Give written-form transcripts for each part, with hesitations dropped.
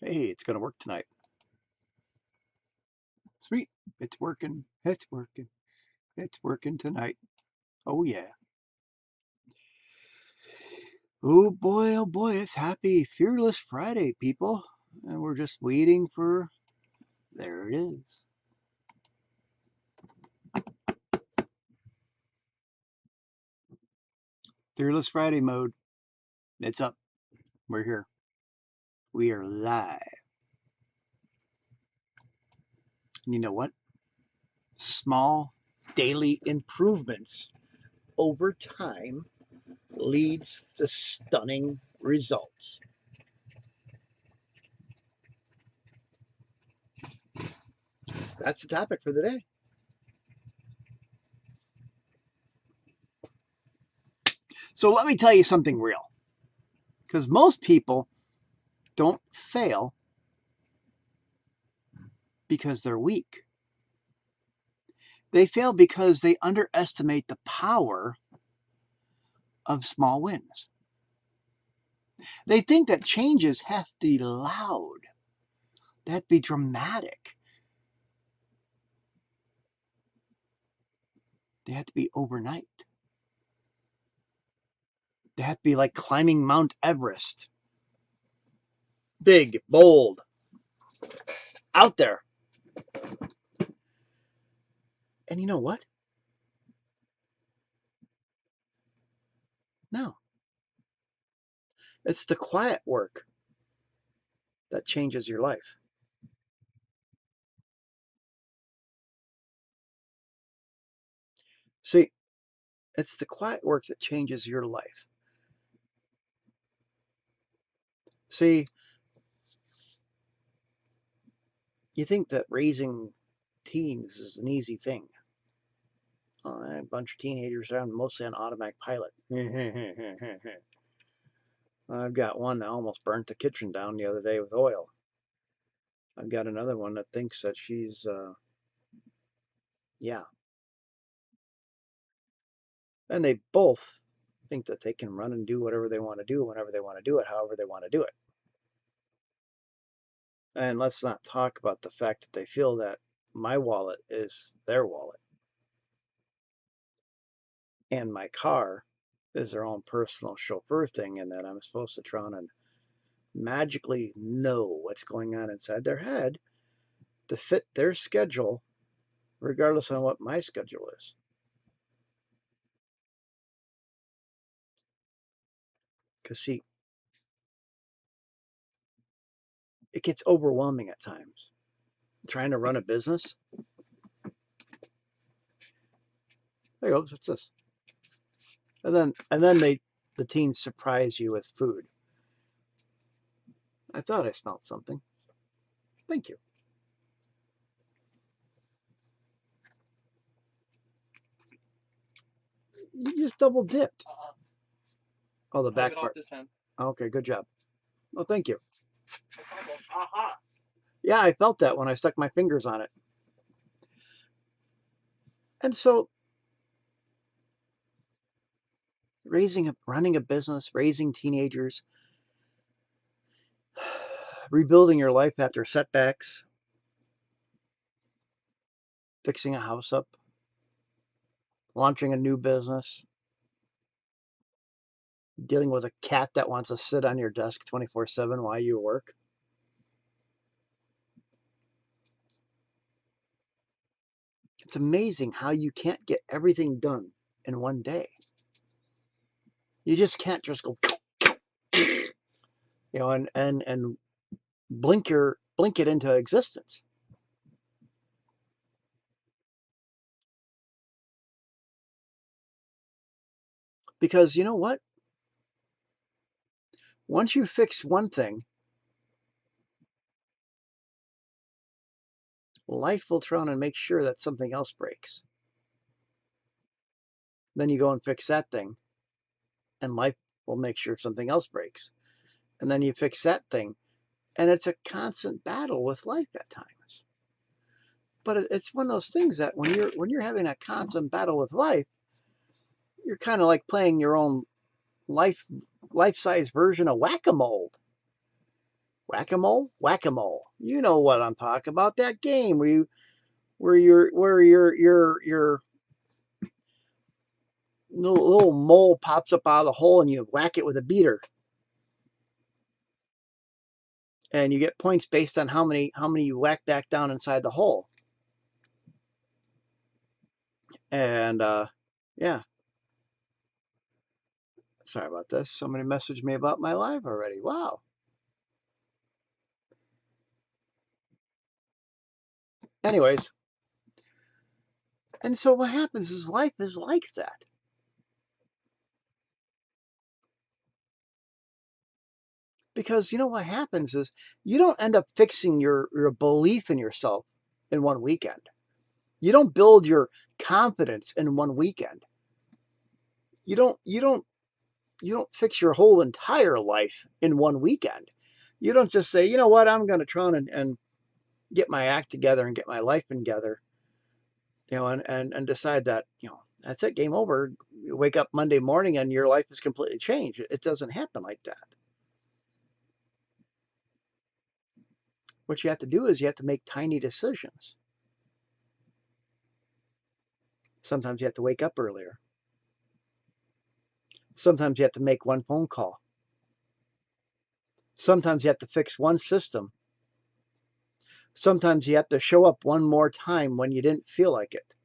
Hey, it's going to work tonight. Sweet. It's working. It's working. It's working tonight. Oh, yeah. Oh, boy. Oh, boy. It's happy Fearless Friday, people. And we're just waiting for... There it is. Fearless Friday mode. It's up. We're here. We are live. And you know what? Small daily improvements over time leads to stunning results. That's the topic for the day. So let me tell you something real. Because most people don't fail because they're weak. They fail because they underestimate the power of small wins. They think that changes have to be loud, they have to be dramatic, they have to be overnight. They have to be like climbing Mount Everest. Big, bold, out there. And you know what? No. It's the quiet work that changes your life. See, it's the quiet work that changes your life. See, you think that raising teens is an easy thing. A bunch of teenagers around, mostly on automatic pilot. I've got one that almost burnt the kitchen down the other day with oil. I've got another one that thinks that she's, yeah. And they both think that they can run and do whatever they want to do, whenever they want to do it, however they want to do it. And let's not talk about the fact that they feel that my wallet is their wallet. And my car is their own personal chauffeur thing, and that I'm supposed to try and magically know what's going on inside their head to fit their schedule, regardless of what my schedule is. Because, see, it gets overwhelming at times. Trying to run a business. There you go. What's this? And then the teens surprise you with food. I thought I smelled something. Thank you. You just double dipped. Oh, the back part. Okay, good job. Well, thank you. Yeah, I felt that when I stuck my fingers on it. And so running a business, raising teenagers, rebuilding your life after setbacks, fixing a house up, launching a new business, dealing with a cat that wants to sit on your desk 24/7 while you work. It's amazing how you can't get everything done in one day. You just can't just go, and blink it into existence. Because you know what? Once you fix one thing, life will turn and make sure that something else breaks. Then you go and fix that thing, and life will make sure something else breaks. And then you fix that thing, and it's a constant battle with life at times. But it's one of those things that when you're having a constant battle with life, you're kind of like playing your own life-size version of whack-a-mole. Whack-a-mole? Whack-a-mole. You know what I'm talking about. That game where your little mole pops up out of the hole and you whack it with a beater. And you get points based on how many you whack back down inside the hole. And yeah. Sorry about this. Somebody messaged me about my live already. Wow. Anyways, and so what happens is life is like that. Because you know what happens is you don't end up fixing your belief in yourself in one weekend. You don't build your confidence in one weekend. You don't fix your whole entire life in one weekend. You don't just say, you know what, I'm going to try and get my act together and get my life together, and decide that, that's it, game over. You wake up Monday morning and your life is completely changed. It doesn't happen like that. What you have to do is you have to make tiny decisions. Sometimes you have to wake up earlier. Sometimes you have to make one phone call. Sometimes you have to fix one system. Sometimes you have to show up one more time when you didn't feel like it.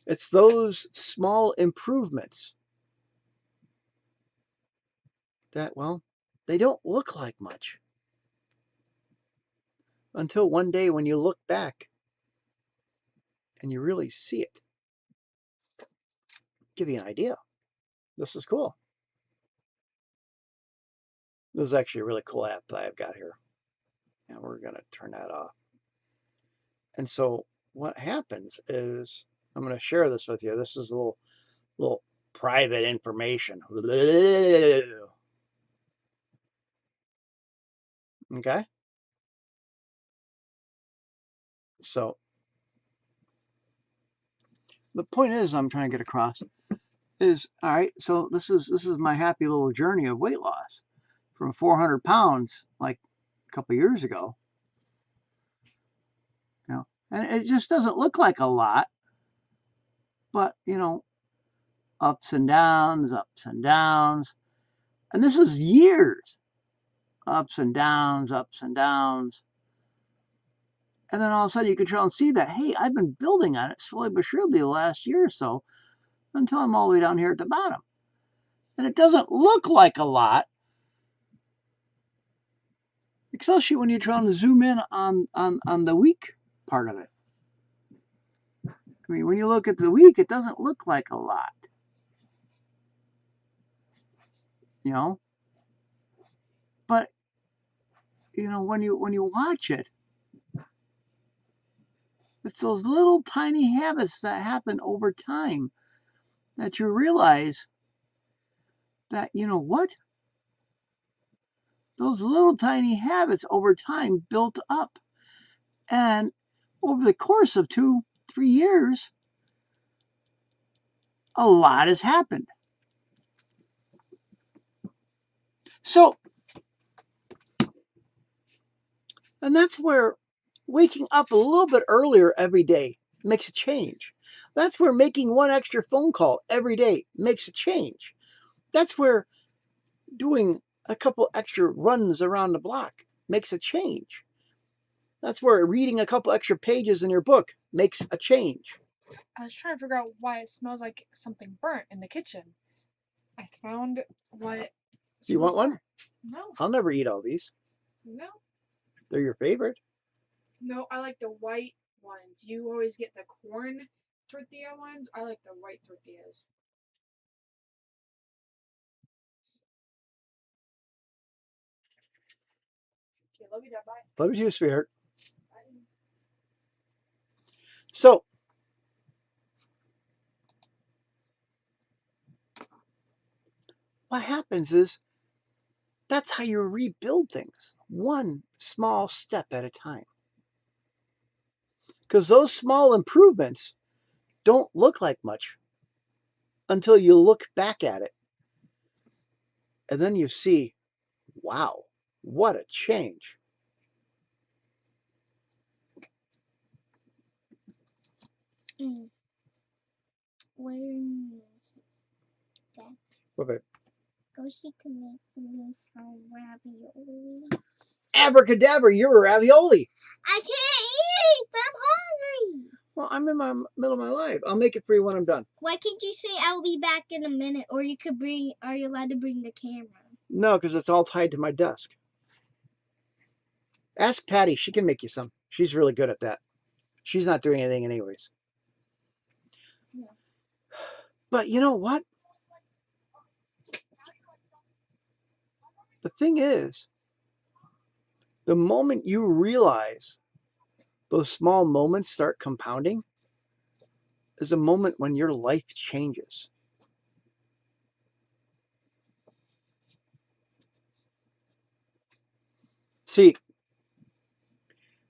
It's those small improvements that, well, they don't look like much until one day when you look back and you really see it. Give you an idea. This is cool. This is actually a really cool app that I've got here. And we're going to turn that off. And so what happens is, I'm going to share this with you. This is a little private information. Okay? So the point is I'm trying to get across is, all right, so this is my happy little journey of weight loss from 400 pounds like a couple years ago. And it just doesn't look like a lot, but ups and downs, ups and downs. And this is years. Ups and downs, ups and downs. And then all of a sudden you can try and see that, hey, I've been building on it slowly but surely the last year or so until I'm all the way down here at the bottom. And it doesn't look like a lot, especially when you're trying to zoom in on the week part of it. I mean, when you look at the week, it doesn't look like a lot. But when you watch it, it's those little tiny habits that happen over time that you realize that, what? Those little tiny habits over time built up. And over the course of 2-3 years, a lot has happened. So, and that's where waking up a little bit earlier every day makes a change. That's where making one extra phone call every day makes a change. That's where doing a couple extra runs around the block makes a change. That's where reading a couple extra pages in your book makes a change. I was trying to figure out why it smells like something burnt in the kitchen. I found what. You want one? No. I'll never eat all these. No. They're your favorite? No, I like the white ones. You always get the corn tortilla ones. I like the white tortillas. Okay, love you, Dad. Bye. Love you too, sweetheart. Bye. So, what happens is that's how you rebuild things, one small step at a time. Because those small improvements don't look like much until you look back at it And then you see, wow, what a change. Where is that? What, babe? Go she can make me some ravioli. Abracadabra, you're a ravioli. I can't eat. I'm hungry. Well, I'm in my middle of my life. I'll make it for you when I'm done. Why can't you say I'll be back in a minute? Or you could bring. Are you allowed to bring the camera? No, because it's all tied to my desk. Ask Patty. She can make you some. She's really good at that. She's not doing anything anyways. Yeah. But you know what? The thing is, the moment you realize those small moments start compounding is a moment when your life changes. See,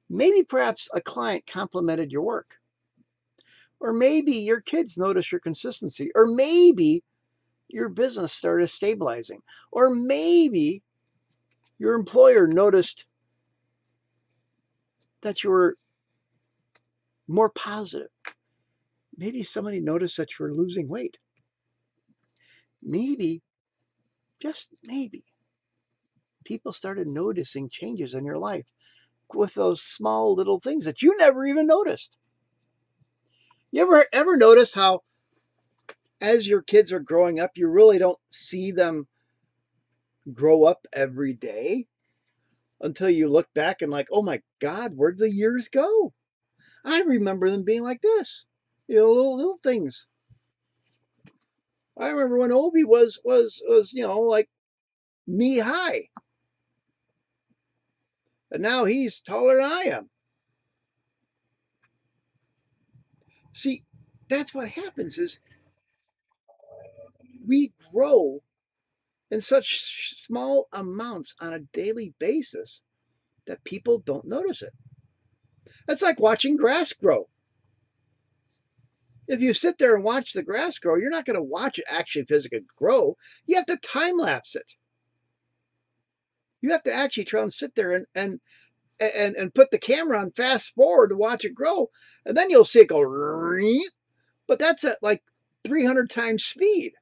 maybe perhaps a client complimented your work. Or maybe your kids noticed your consistency. Or maybe your business started stabilizing. Or maybe your employer noticed that you were more positive. Maybe somebody noticed that you were losing weight. Maybe, just maybe, people started noticing changes in your life with those small little things that you never even noticed. You ever notice how as your kids are growing up, you really don't see them grow up every day until you look back and like, oh my God, where'd the years go? I remember them being like this, little things. I remember when Obi was like knee high, and now he's taller than I am. See, that's what happens is we grow in such small amounts on a daily basis that people don't notice it. That's like watching grass grow. If you sit there and watch the grass grow, you're not going to watch it actually physically grow. You have to time lapse it. You have to actually try and sit there and put the camera on fast forward to watch it grow. And then you'll see it go, but that's at like 300 times speed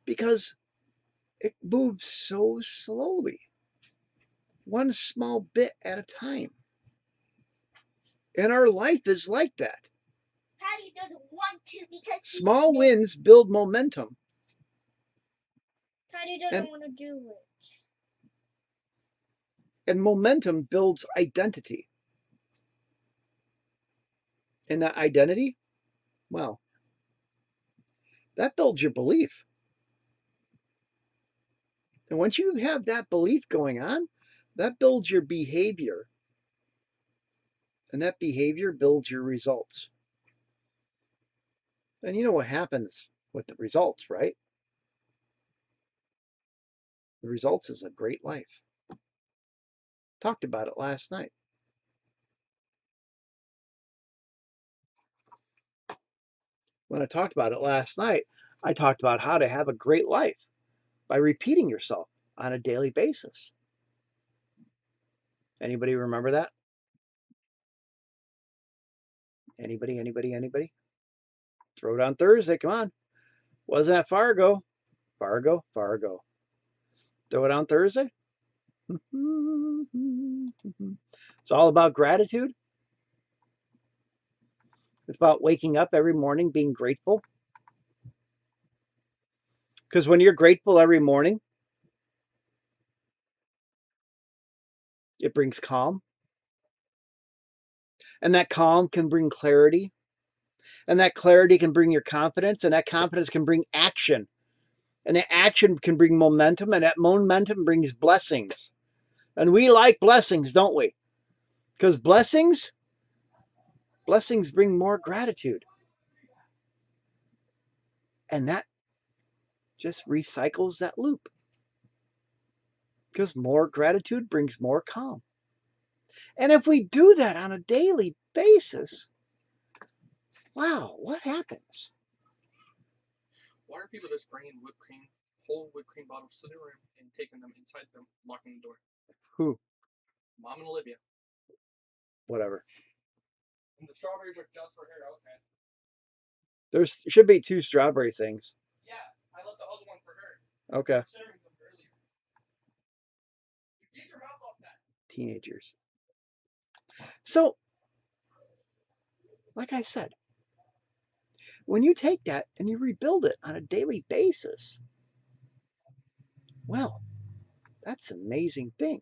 because it moves so slowly, one small bit at a time. And our life is like that. Patty doesn't want to because small wins build momentum. Patty doesn't want to do it. And momentum builds identity. And that identity, well, that builds your belief. And once you have that belief going on, that builds your behavior. And that behavior builds your results. And you know what happens with the results, right? The results is a great life. Talked about it last night. When I talked about it last night, I talked about how to have a great life by repeating yourself on a daily basis. Anybody remember that? Anybody? Throw it on Thursday, come on. Wasn't that Fargo? Fargo. Throw it on Thursday. It's all about gratitude. It's about waking up every morning being grateful. Because when you're grateful every morning, it brings calm. And that calm can bring clarity. And that clarity can bring your confidence. And that confidence can bring action. And that action can bring momentum. And that momentum brings blessings. And we like blessings, don't we? Because blessings bring more gratitude. And that just recycles that loop. Because more gratitude brings more calm. And if we do that on a daily basis, wow, what happens? Why are people just bringing whipped cream whole whipped cream bottles to their room and taking them inside them, locking the door. Who? Mom and Olivia. Whatever. And the strawberries are just for her. Okay. There should be 2 strawberry things. Yeah, I left the other one for her. Okay. Serving them earlier. Get your mouth off that. Teenagers. So, like I said, when you take that and you rebuild it on a daily basis, well, that's an amazing thing.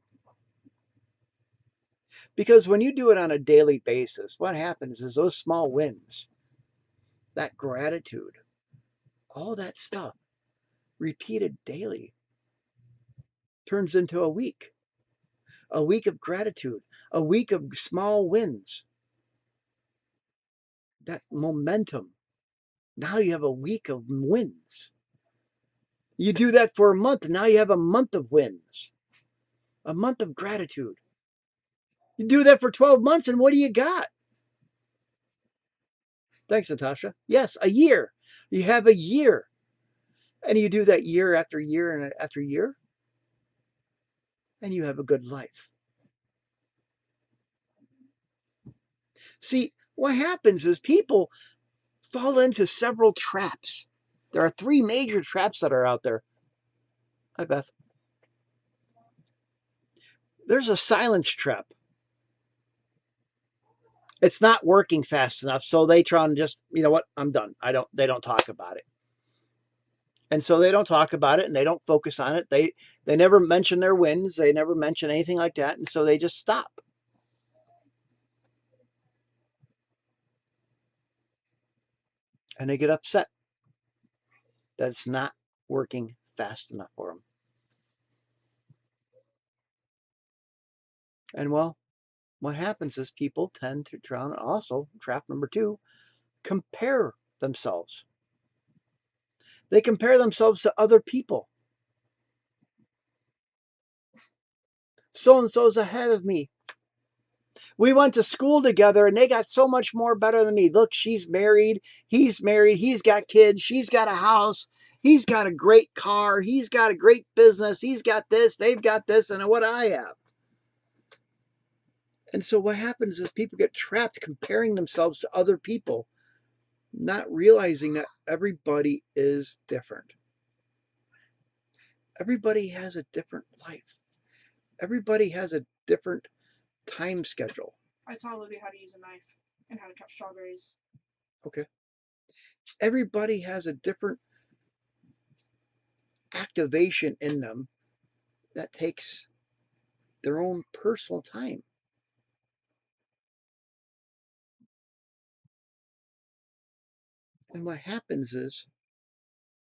Because when you do it on a daily basis, what happens is those small wins, that gratitude, all that stuff repeated daily turns into a week of gratitude, a week of small wins. That momentum. Now you have a week of wins. You do that for a month, and now you have a month of wins, a month of gratitude. You do that for 12 months, and what do you got? Thanks, Natasha. Yes, a year. You have a year. And you do that year after year and after year, and you have a good life. See, what happens is people fall into several traps. There are 3 major traps that are out there. Hi, Beth. There's a silence trap. It's not working fast enough, so they try and just, you know what, I'm done. They don't talk about it. And so they don't talk about it and they don't focus on it. They never mention their wins. They never mention anything like that. And so they just stop. And they get upset that it's not working fast enough for them. And well, what happens is people tend to drown. Also, trap number 2, compare themselves. They compare themselves to other people. So-and-so's ahead of me. We went to school together and they got so much more better than me. Look, she's married. He's got kids. She's got a house. He's got a great car. He's got a great business. He's got this. They've got this. And what I have. And so what happens is people get trapped comparing themselves to other people, not realizing that everybody is different. Everybody has a different life. Everybody has a different time schedule. I taught Olivia how to use a knife and how to cut strawberries. Okay. Everybody has a different activation in them that takes their own personal time. And what happens is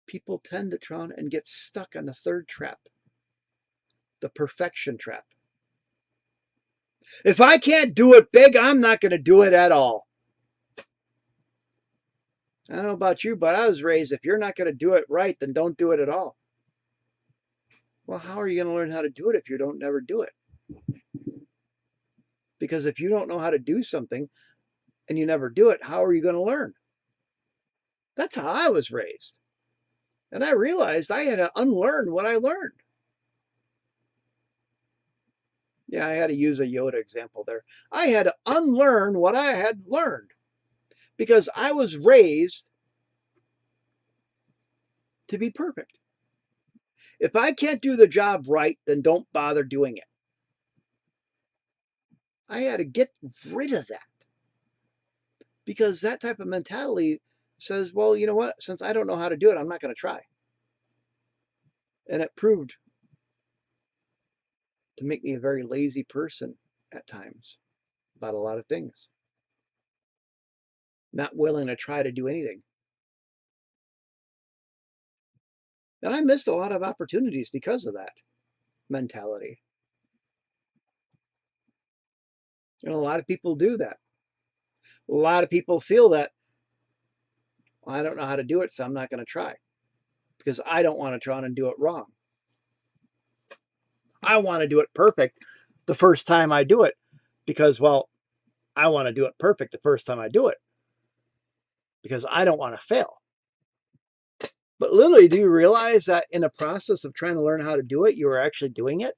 people tend to try and get stuck on the 3rd trap, the perfection trap. If I can't do it big, I'm not going to do it at all. I don't know about you, but I was raised, if you're not going to do it right, then don't do it at all. Well, how are you going to learn how to do it if you don't never do it? Because if you don't know how to do something and you never do it, how are you going to learn? That's how I was raised. And I realized I had to unlearn what I learned. Yeah, I had to use a Yoda example there. I had to unlearn what I had learned because I was raised to be perfect. If I can't do the job right, then don't bother doing it. I had to get rid of that because that type of mentality says, well, you know what? Since I don't know how to do it, I'm not going to try. And it proved to make me a very lazy person at times about a lot of things. Not willing to try to do anything. And I missed a lot of opportunities because of that mentality. And a lot of people do that. A lot of people feel that, well, I don't know how to do it, so I'm not going to try. Because I don't want to try and do it wrong. I want to do it perfect the first time I do it. Because, well, I want to do it perfect the first time I do it. Because I don't want to fail. But literally, do you realize that in the process of trying to learn how to do it, you were actually doing it?